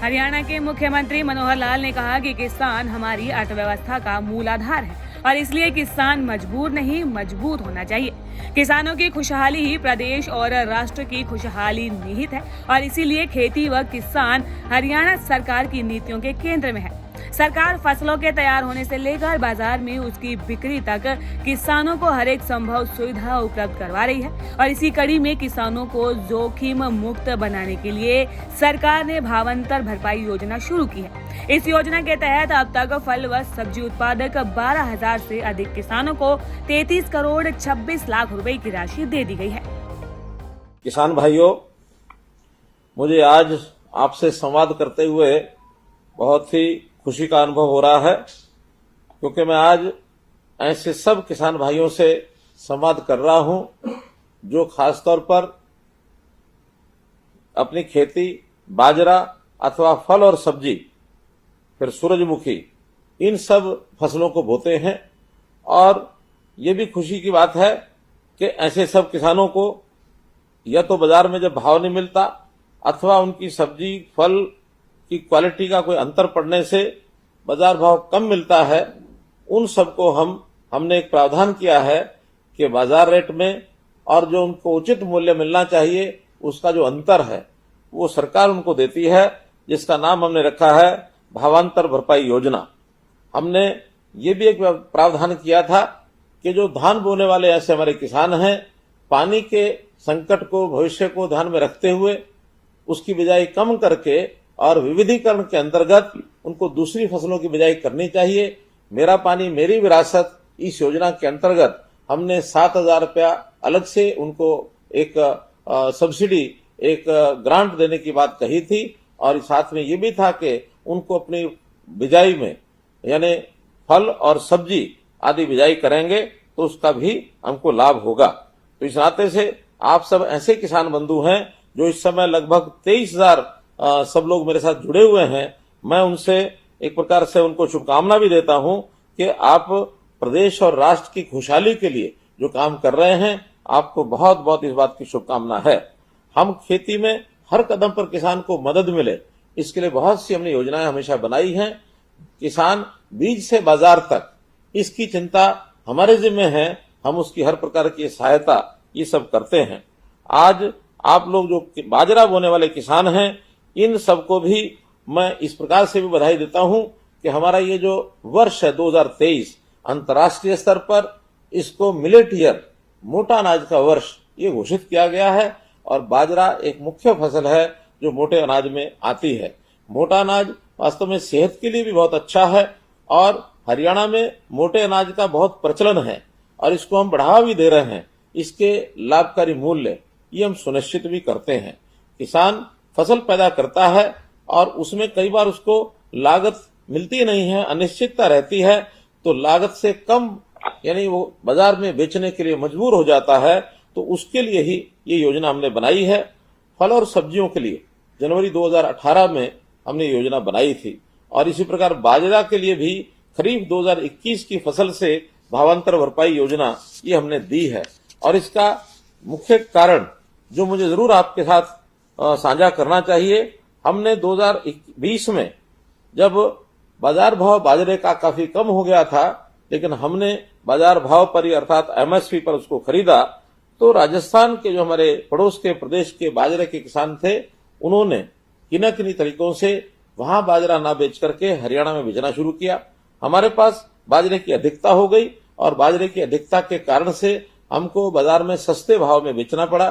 हरियाणा के मुख्यमंत्री मनोहर लाल ने कहा कि किसान हमारी अर्थव्यवस्था का मूल आधार है और इसलिए किसान मजबूर नहीं मजबूत होना चाहिए। किसानों की खुशहाली ही प्रदेश और राष्ट्र की खुशहाली निहित है और इसीलिए खेती व किसान हरियाणा सरकार की नीतियों के केंद्र में है। सरकार फसलों के तैयार होने से लेकर बाजार में उसकी बिक्री तक किसानों को हर एक संभव सुविधा उपलब्ध करवा रही है और इसी कड़ी में किसानों को जोखिम मुक्त बनाने के लिए सरकार ने भावांतर भरपाई योजना शुरू की है। इस योजना के तहत अब तक फल व सब्जी उत्पादक 12,000 से अधिक किसानों को 33 करोड़ 26 लाख रुपए की राशि दे दी गई है। किसान भाइयों, मुझे आज आपसे संवाद करते हुए बहुत ही खुशी का अनुभव हो रहा है, क्योंकि मैं आज ऐसे सब किसान भाइयों से संवाद कर रहा हूं जो खासतौर पर अपनी खेती बाजरा अथवा फल और सब्जी फिर सूरजमुखी इन सब फसलों को बोते हैं। और ये भी खुशी की बात है कि ऐसे सब किसानों को या तो बाजार में जब भाव नहीं मिलता अथवा उनकी सब्जी फल की क्वालिटी का कोई अंतर पड़ने से बाजार भाव कम मिलता है, उन सबको हमने एक प्रावधान किया है कि बाजार रेट में और जो उनको उचित मूल्य मिलना चाहिए उसका जो अंतर है वो सरकार उनको देती है, जिसका नाम हमने रखा है भावांतर भरपाई योजना। हमने ये भी एक प्रावधान किया था कि जो धान बोने वाले ऐसे हमारे किसान हैं, पानी के संकट को भविष्य को ध्यान में रखते हुए उसकी बिजाई कम करके और विविधीकरण के अंतर्गत उनको दूसरी फसलों की बिजाई करनी चाहिए। मेरा पानी मेरी विरासत इस योजना के अंतर्गत हमने 7,000 रुपया अलग से उनको एक सब्सिडी एक ग्रांट देने की बात कही थी और साथ में ये भी था कि उनको अपनी बिजाई में यानी फल और सब्जी आदि बिजाई करेंगे तो उसका भी हमको लाभ होगा। तो इस नाते से आप सब ऐसे किसान बंधु हैं जो इस समय लगभग 23,000 सब लोग मेरे साथ जुड़े हुए हैं। मैं उनसे एक प्रकार से उनको शुभकामना भी देता हूं कि आप प्रदेश और राष्ट्र की खुशहाली के लिए जो काम कर रहे हैं, आपको बहुत बहुत इस बात की शुभकामना है। हम खेती में हर कदम पर किसान को मदद मिले, इसके लिए बहुत सी हमने योजनाएं हमेशा बनाई हैं। किसान बीज से बाजार तक इसकी चिंता हमारे जिम्मे है, हम उसकी हर प्रकार की सहायता ये सब करते हैं। आज आप लोग जो बाजरा बोने वाले किसान हैं, इन सबको भी मैं इस प्रकार से भी बधाई देता हूं कि हमारा ये जो वर्ष है 2023 अंतर्राष्ट्रीय स्तर पर इसको मिलेट ईयर मोटा अनाज का वर्ष ये घोषित किया गया है और बाजरा एक मुख्य फसल है जो मोटे अनाज में आती है। मोटा अनाज वास्तव में सेहत के लिए भी बहुत अच्छा है और हरियाणा में मोटे अनाज का बहुत प्रचलन है और इसको हम बढ़ावा भी दे रहे हैं। इसके लाभकारी मूल्य ये हम सुनिश्चित भी करते हैं। किसान फसल पैदा करता है और उसमें कई बार उसको लागत मिलती नहीं है, अनिश्चितता रहती है, तो लागत से कम यानी वो बाजार में बेचने के लिए मजबूर हो जाता है। तो उसके लिए ही ये योजना हमने बनाई है। फल और सब्जियों के लिए जनवरी 2018 में हमने योजना बनाई थी और इसी प्रकार बाजरा के लिए भी खरीफ 2021 की फसल से भावांतर भरपाई योजना ये हमने दी है। और इसका मुख्य कारण जो मुझे जरूर आपके साथ साझा करना चाहिए, हमने 2020 में जब बाजार भाव बाजरे का काफी कम हो गया था, लेकिन हमने बाजार भाव पर ही अर्थात एमएसपी पर उसको खरीदा, तो राजस्थान के जो हमारे पड़ोस के प्रदेश के बाजरे के किसान थे, उन्होंने किन्हीं तरीकों से वहां बाजरा ना बेच करके हरियाणा में बेचना शुरू किया। हमारे पास बाजरे की अधिकता हो गई और बाजरे की अधिकता के कारण से हमको बाजार में सस्ते भाव में बेचना पड़ा,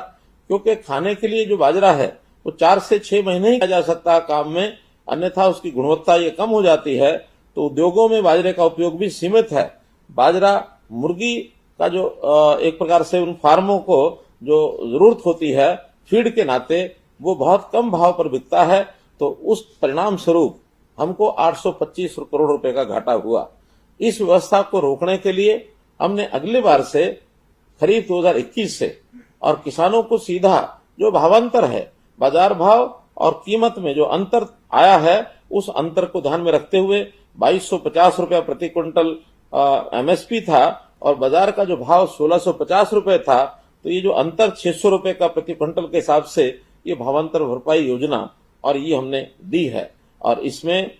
क्योंकि खाने के लिए जो बाजरा है वो 4 से 6 महीने ही किया जा सकता है काम में, अन्यथा उसकी गुणवत्ता ये कम हो जाती है। तो उद्योगों में बाजरे का उपयोग भी सीमित है। बाजरा मुर्गी का जो एक प्रकार से उन फार्मों को जो जरूरत होती है फीड के नाते, वो बहुत कम भाव पर बिकता है। तो उस परिणाम स्वरूप हमको 825 करोड़ रुपए का घाटा हुआ। इस व्यवस्था को रोकने के लिए हमने अगली बार से खरीफ 2021 से और किसानों को सीधा जो भावांतर है बाजार भाव और कीमत में जो अंतर आया है, उस अंतर को ध्यान में रखते हुए 2250 रुपया प्रति क्विंटल एमएसपी था और बाजार का जो भाव 1650 रुपए था, तो ये जो अंतर 600 रुपए का प्रति क्विंटल के हिसाब से ये भावांतर भरपाई योजना और ये हमने दी है। और इसमें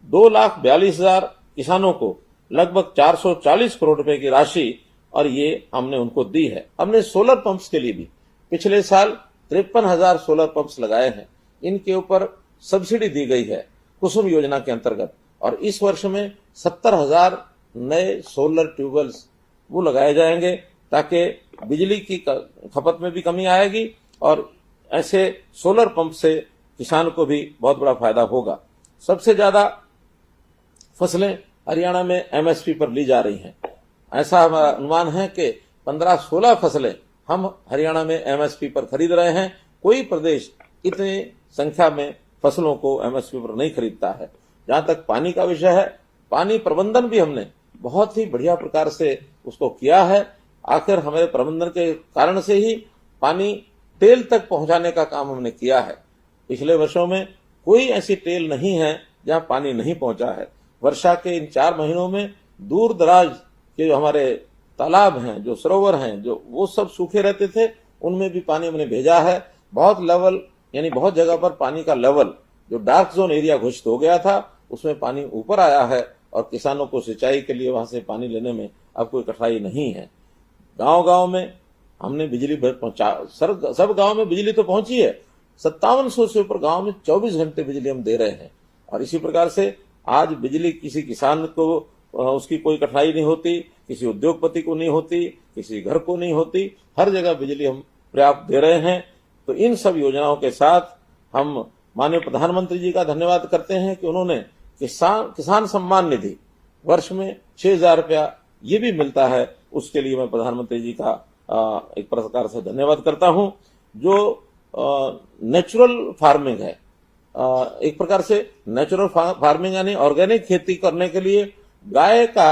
2,42,000 किसानों को लगभग 440 करोड़ रुपए की राशि और ये हमने उनको दी है। हमने सोलर पंप्स के लिए भी पिछले साल 53,000 सोलर पंप्स लगाए हैं। इनके ऊपर सब्सिडी दी गई है कुसुम योजना के अंतर्गत और इस वर्ष में 70,000 नए सोलर ट्यूबवेल्स वो लगाए जाएंगे ताकि बिजली की खपत में भी कमी आएगी और ऐसे सोलर पंप से किसान को भी बहुत बड़ा फायदा होगा। सबसे ज्यादा फसलें हरियाणा में एमएसपी पर ली जा रही हैं। ऐसा हमारा अनुमान है कि 15-16 फसलें हम हरियाणा में एमएसपी पर खरीद रहे हैं। कोई प्रदेश इतनी संख्या में फसलों को एमएसपी पर नहीं खरीदता है। जहां तक पानी का विषय है, पानी प्रबंधन भी हमने बहुत ही बढ़िया प्रकार से उसको किया है। आखिर हमारे प्रबंधन के कारण से ही पानी टेल तक पहुंचाने का काम हमने किया है। पिछले वर्षों में कोई ऐसी टेल नहीं है जहां पानी नहीं पहुंचा है। वर्षा के इन 4 महीनों में दूर दराज के जो हमारे तालाब हैं, जो सरोवर हैं, जो वो सब सूखे रहते थे, उनमें भी पानी हमने भेजा है। बहुत लेवल यानी बहुत जगह पर पानी का लेवल जो डार्क जोन एरिया घोषित हो गया था उसमें पानी ऊपर आया है और किसानों को सिंचाई के लिए वहां से पानी लेने में अब कोई कठिनाई नहीं है। गांव-गांव में हमने बिजली पहुंचा, सब गांव में बिजली तो पहुंची है। 5700 से ऊपर गांव में 24 घंटे बिजली हम दे रहे हैं और इसी प्रकार से आज बिजली किसी किसान को उसकी कोई कठिनाई नहीं होती, किसी उद्योगपति को नहीं होती, किसी घर को नहीं होती। हर जगह बिजली हम पर्याप्त दे रहे हैं। तो इन सब योजनाओं के साथ हम माननीय प्रधानमंत्री जी का धन्यवाद करते हैं कि उन्होंने किसान सम्मान निधि वर्ष में 6,000 रुपया ये भी मिलता है। उसके लिए मैं प्रधानमंत्री जी का एक प्रकार से धन्यवाद करता हूं। जो नेचुरल फार्मिंग है, एक प्रकार से नेचुरल फार्मिंग यानी ऑर्गेनिक खेती करने के लिए गाय का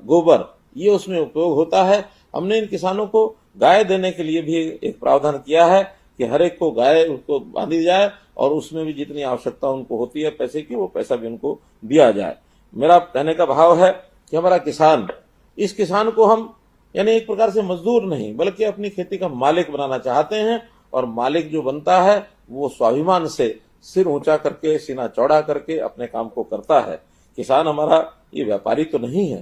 गोबर ये उसमें उपयोग होता है। हमने इन किसानों को गाय देने के लिए भी एक प्रावधान किया है कि हर एक को गाय उसको बांधी जाए और उसमें भी जितनी आवश्यकता उनको होती है पैसे की, वो पैसा भी उनको दिया जाए। मेरा कहने का भाव है कि हमारा किसान, इस किसान को हम यानी एक प्रकार से मजदूर नहीं बल्कि अपनी खेती का मालिक बनाना चाहते हैं और मालिक जो बनता है वो स्वाभिमान से सिर ऊंचा करके, सीना चौड़ा करके अपने काम को करता है। किसान हमारा ये व्यापारी तो नहीं है,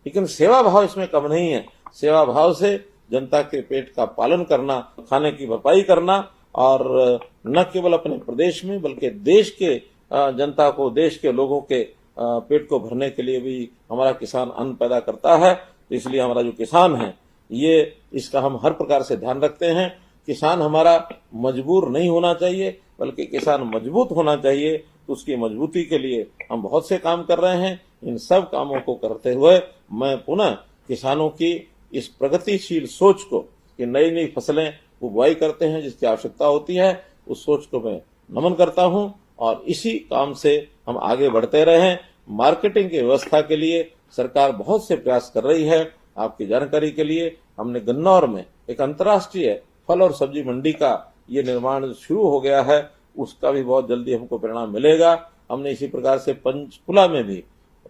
लेकिन सेवा भाव इसमें कम नहीं है। सेवा भाव से जनता के पेट का पालन करना, खाने की भरपाई करना और न केवल अपने प्रदेश में बल्कि देश के जनता को, देश के लोगों के पेट को भरने के लिए भी हमारा किसान अन्न पैदा करता है। तो इसलिए हमारा जो किसान है ये इसका हम हर प्रकार से ध्यान रखते हैं। किसान हमारा मजबूर नहीं होना चाहिए बल्कि किसान मजबूत होना चाहिए। तो उसकी मजबूती के लिए हम बहुत से काम कर रहे हैं। इन सब कामों को करते हुए मैं पुनः किसानों की इस प्रगतिशील सोच को कि नई नई फसलें वो बुआई करते हैं जिसकी आवश्यकता होती है, उस सोच को मैं नमन करता हूं और इसी काम से हम आगे बढ़ते रहें। मार्केटिंग की व्यवस्था के लिए सरकार बहुत से प्रयास कर रही है। आपकी जानकारी के लिए हमने गन्नौर में एक अंतर्राष्ट्रीय फल और सब्जी मंडी का ये निर्माण शुरू हो गया है, उसका भी बहुत जल्दी हमको परिणाम मिलेगा। हमने इसी प्रकार से पंचकुला में भी,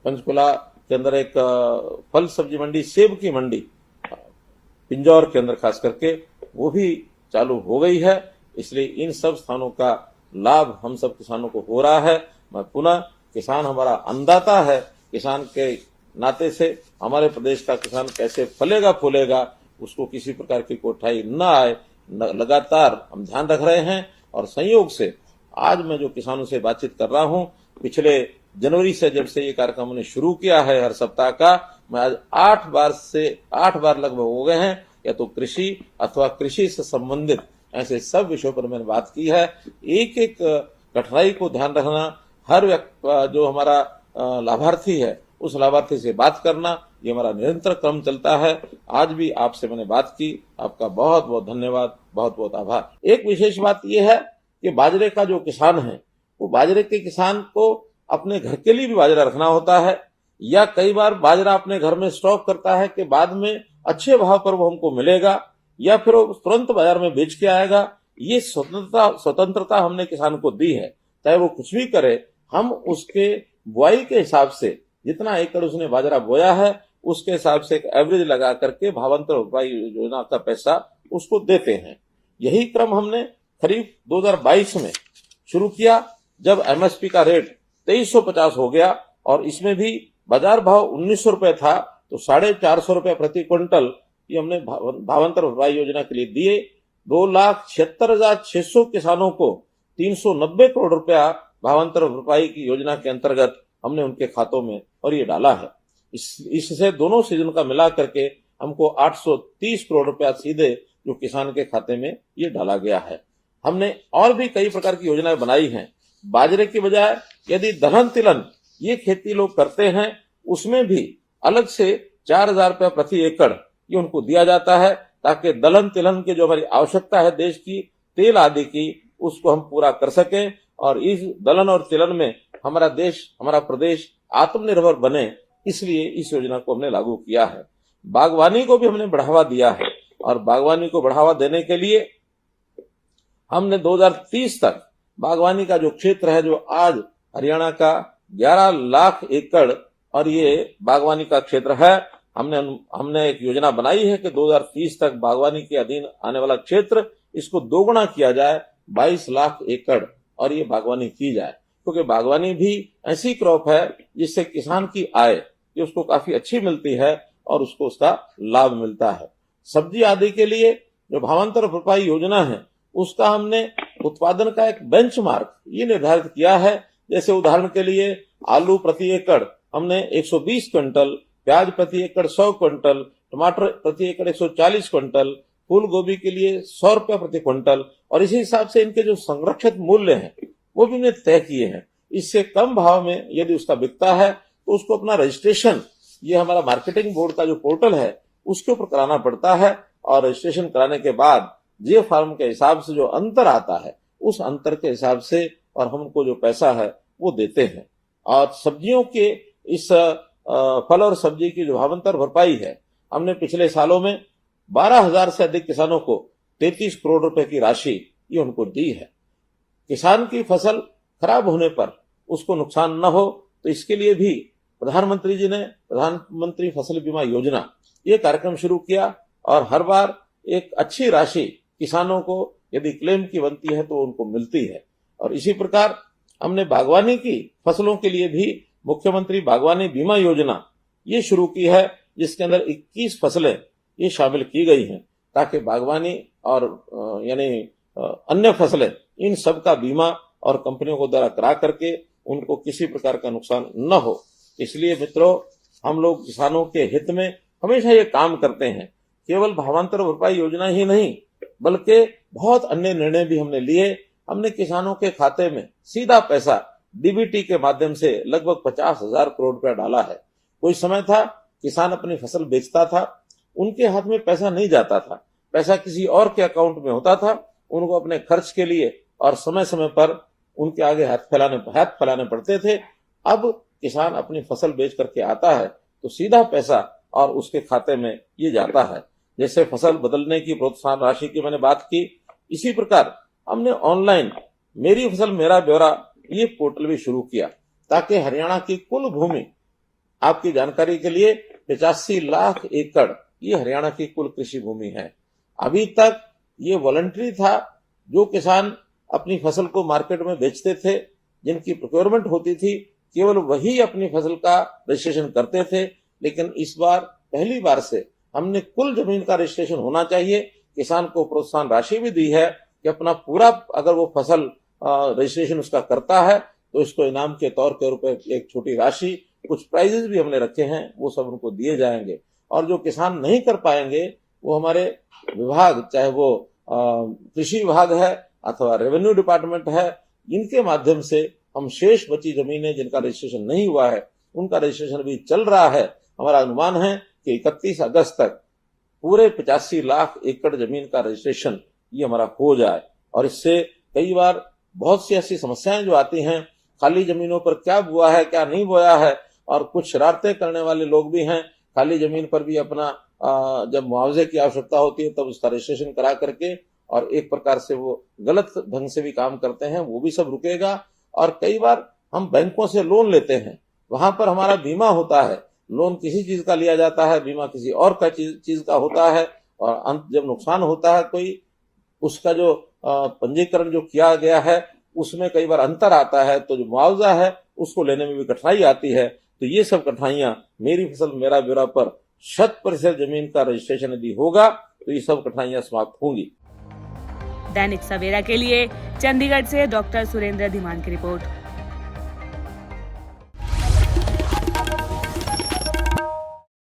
पंचकुला के अंदर एक फल सब्जी मंडी, सेब की मंडी पिंजौर के अंदर खास करके वो भी चालू हो गई है। इसलिए इन सब स्थानों का लाभ हम सब किसानों को हो रहा है। मैं पुनः, किसान हमारा अन्नदाता है। किसान के नाते से हमारे प्रदेश का किसान कैसे फलेगा फूलेगा, उसको किसी प्रकार की कोठाई न आए, लगातार हम ध्यान रख रहे हैं। और संयोग से आज मैं जो किसानों से बातचीत कर रहा हूं, पिछले जनवरी से जब से ये कार्यक्रम हमने शुरू किया है हर सप्ताह का, मैं आज 8 बार लगभग हो गए हैं, या तो कृषि अथवा कृषि से संबंधित ऐसे सब विषयों पर मैंने बात की है। एक एक कठिनाई को ध्यान रखना, हर जो हमारा लाभार्थी है उस लाभार्थी से बात करना, ये हमारा निरंतर क्रम चलता है। आज भी आपसे मैंने बात की, आपका बहुत बहुत धन्यवाद, बहुत बहुत आभार। एक विशेष बात यह है कि बाजरे का जो किसान है वो बाजरे के किसान को अपने घर के लिए भी बाजरा रखना होता है, या कई बार बाजरा अपने घर में स्टॉक करता है कि बाद में अच्छे भाव पर वो हमको मिलेगा या फिर वो तुरंत बाजार में बेच के आएगा। ये स्वतंत्रता हमने किसान को दी है, चाहे वो कुछ भी करे, हम उसके बुआई के हिसाब से जितना एकड़ उसने बाजरा बोया है उसके हिसाब से एक एवरेज लगा करके भावांतर भरपाई योजना का पैसा उसको देते हैं। यही क्रम हमने खरीफ 2022 में शुरू किया, जब एमएसपी का रेट 2350 हो गया, और इसमें भी बाजार भाव 1900 रुपए था, तो 450 रुपए प्रति क्विंटल ये हमने भावांतर भरपाई योजना के लिए दिए। 2,76,600 किसानों को 390 करोड़ रुपया भावांतर भरपाई की योजना के अंतर्गत हमने उनके खातों में और ये डाला है। इससे दोनों सीजन का मिला करके हमको 830 करोड़ रुपया सीधे जो किसान के खाते में ये डाला गया है। हमने और भी कई प्रकार की योजनाएं बनाई हैं। बाजरे की बजाय यदि दलहन तिलहन ये खेती लोग करते हैं, उसमें भी अलग से 4,000 रुपया प्रति एकड़ ये उनको दिया जाता है, ताकि दलहन तिलहन की जो हमारी आवश्यकता है देश की तेल आदि की, उसको हम पूरा कर सकें, और इस दलहन और तिलहन में हमारा देश, हमारा प्रदेश आत्मनिर्भर बने, इसलिए इस योजना को हमने लागू किया है। बागवानी को भी हमने बढ़ावा दिया है, और बागवानी को बढ़ावा देने के लिए हमने 2030 तक बागवानी का जो क्षेत्र है, जो आज हरियाणा का 11 लाख एकड़ और ये बागवानी का क्षेत्र है, हमने एक योजना बनाई है कि 2030 तक बागवानी के अधीन आने वाला क्षेत्र इसको दोगुना किया जाए, 22 लाख एकड़, और ये बागवानी की जाए, क्योंकि बागवानी भी ऐसी क्रॉप है जिससे किसान की आय ये उसको काफी अच्छी मिलती है और उसको उसका लाभ मिलता है। सब्जी आदि के लिए जो भावांतर भरपाई योजना है, उसका हमने उत्पादन का एक बेंचमार्क ये निर्धारित किया है। जैसे उदाहरण के लिए आलू प्रति एकड़ हमने 120 क्विंटल, प्याज प्रति एकड़ 100 क्विंटल, टमाटर प्रति एकड़ 140 क्विंटल, फूल गोभी के लिए 100 रुपया प्रति क्विंटल, और इसी हिसाब से इनके जो संरक्षित मूल्य हैं वो भी हमने तय किए हैं। इससे कम भाव में यदि उसका बिकता है तो उसको अपना रजिस्ट्रेशन, ये हमारा मार्केटिंग बोर्ड का जो पोर्टल है उसके ऊपर कराना पड़ता है, और रजिस्ट्रेशन कराने के बाद जे फार्म के हिसाब से जो अंतर आता है, उस अंतर के हिसाब से और हमको जो पैसा है वो देते हैं। और सब्जियों के इस फल और सब्जी की जो भावांतर भरपाई है, हमने पिछले सालों में 12,000 से अधिक किसानों को 33 करोड़ रुपए की राशि ये उनको दी है। किसान की फसल खराब होने पर उसको नुकसान न हो, तो इसके लिए भी प्रधानमंत्री जी ने प्रधानमंत्री फसल बीमा योजना ये कार्यक्रम शुरू किया, और हर बार एक अच्छी राशि किसानों को यदि क्लेम की बनती है तो उनको मिलती है। और इसी प्रकार हमने बागवानी की फसलों के लिए भी मुख्यमंत्री बागवानी बीमा योजना ये शुरू की है, जिसके अंदर 21 फसलें ये शामिल की गई हैं, ताकि बागवानी और यानी अन्य फसलें, इन सब का बीमा और कंपनियों को द्वारा करा करके उनको किसी प्रकार का नुकसान न हो। इसलिए मित्रों, हम लोग किसानों के हित में हमेशा ये काम करते हैं। केवल भावांतर भरपाई योजना ही नहीं, बल्कि बहुत अन्य निर्णय भी हमने लिए। हमने किसानों के खाते में सीधा पैसा डीबीटी के माध्यम से लगभग 50,000 करोड़ रुपया डाला है। कोई समय था किसान अपनी फसल बेचता था, उनके हाथ में पैसा नहीं जाता था, पैसा किसी और के अकाउंट में होता था, उनको अपने खर्च के लिए और समय समय पर उनके आगे हाथ फैलाने पड़ते थे। अब किसान अपनी फसल बेच करके आता है तो सीधा पैसा और उसके खाते में ये जाता है। जैसे फसल बदलने की प्रोत्साहन राशि की मैंने बात की, इसी प्रकार हमने ऑनलाइन मेरी फसल मेरा ब्यौरा ये पोर्टल भी शुरू किया, ताकि हरियाणा की कुल भूमि, आपकी जानकारी के लिए 85 लाख एकड़ ये हरियाणा की कुल कृषि भूमि है। अभी तक ये वॉलंटरी था, जो किसान अपनी फसल को मार्केट में बेचते थे, जिनकी प्रोक्योरमेंट होती थी, केवल वही अपनी फसल का रजिस्ट्रेशन करते थे। लेकिन इस बार पहली बार से हमने कुल जमीन का रजिस्ट्रेशन होना चाहिए। किसान को प्रोत्साहन राशि भी दी है कि अपना पूरा अगर वो फसल रजिस्ट्रेशन उसका करता है तो इसको इनाम के तौर के रूप में एक छोटी राशि, कुछ प्राइजेस भी हमने रखे हैं, वो सब उनको दिए जाएंगे। और जो किसान नहीं कर पाएंगे वो हमारे विभाग, चाहे वो कृषि विभाग है अथवा रेवेन्यू डिपार्टमेंट है, इनके माध्यम से हम शेष बची जमीनें जिनका रजिस्ट्रेशन नहीं हुआ है उनका रजिस्ट्रेशन भी चल रहा है। हमारा अनुमान है कि 31 अगस्त तक पूरे 85 लाख एकड़ जमीन का रजिस्ट्रेशन ये हमारा हो जाए। और इससे कई बार बहुत सी ऐसी समस्याएं जो आती हैं, खाली जमीनों पर क्या बुआ है क्या नहीं बोया है, और कुछ शरारतें करने वाले लोग भी हैं, खाली जमीन पर भी अपना जब मुआवजे की आवश्यकता होती है तब उसका रजिस्ट्रेशन करा करके और एक प्रकार से वो गलत ढंग से भी काम करते हैं, वो भी सब रुकेगा। और कई बार हम बैंकों से लोन लेते हैं, वहां पर हमारा बीमा होता है, लोन किसी चीज का लिया जाता है, बीमा किसी और का चीज का होता है, और जब नुकसान होता है कोई, उसका जो पंजीकरण जो किया गया है उसमें कई बार अंतर आता है, तो जो मुआवजा है उसको लेने में भी कठिनाई आती है। तो ये सब कठिनाइयां मेरी फसल मेरा ब्यौरा पर 100% जमीन का रजिस्ट्रेशन यदि होगा तो ये सब कठिनाइयां समाप्त होंगी। दैनिक सवेरा के लिए चंडीगढ़ से डॉक्टर सुरेंद्र धीमान की रिपोर्ट।